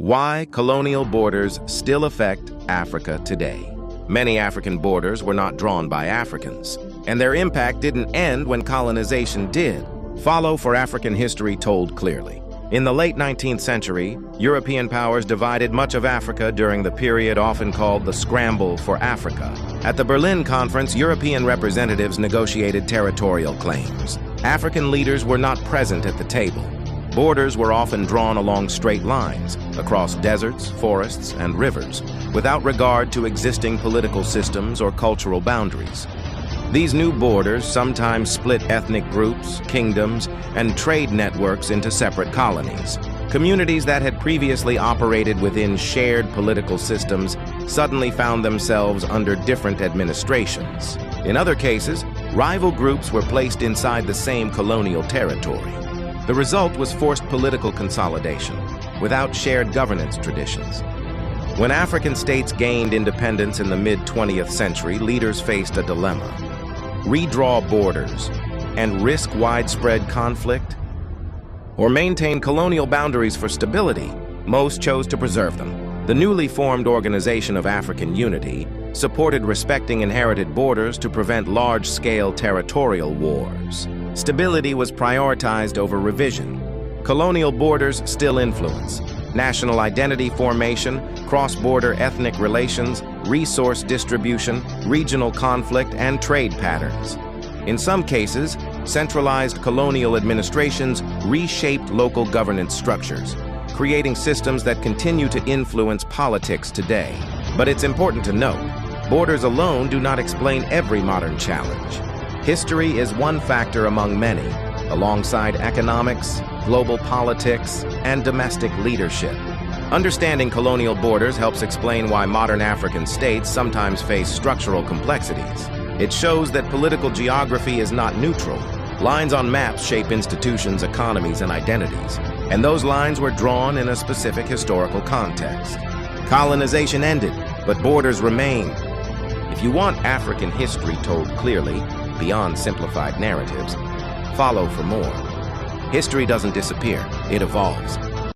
Why colonial borders still affect Africa today. Many African borders were not drawn by Africans, and their impact didn't end when colonization did. Follow for African history told clearly. In the late 19th century, European powers divided much of Africa during the period often called the Scramble for Africa. At the Berlin Conference, European representatives negotiated territorial claims. African leaders were not present at the table. Borders were often drawn along straight lines, across deserts, forests, and rivers, without regard to existing political systems or cultural boundaries. These new borders sometimes split ethnic groups, kingdoms, and trade networks into separate colonies. Communities that had previously operated within shared political systems suddenly found themselves under different administrations. In other cases, rival groups were placed inside the same colonial territory. The result was forced political consolidation, without shared governance traditions. When African states gained independence in the mid-20th century, leaders faced a dilemma: redraw borders and risk widespread conflict, or maintain colonial boundaries for stability. Most chose to preserve them. The newly formed Organization of African Unity supported respecting inherited borders to prevent large-scale territorial wars. Stability was prioritized over revision. Colonial borders still influence national identity formation, cross-border ethnic relations, resource distribution, regional conflict, and trade patterns. In some cases, centralized colonial administrations reshaped local governance structures, creating systems that continue to influence politics today. But it's important to note, borders alone do not explain every modern challenge. History is one factor among many, alongside economics, global politics, and domestic leadership. Understanding colonial borders helps explain why modern African states sometimes face structural complexities. It shows that political geography is not neutral. Lines on maps shape institutions, economies, and identities, and those lines were drawn in a specific historical context. Colonization ended, but borders remained. If you want African history told clearly, beyond simplified narratives, follow for more. History doesn't disappear, it evolves.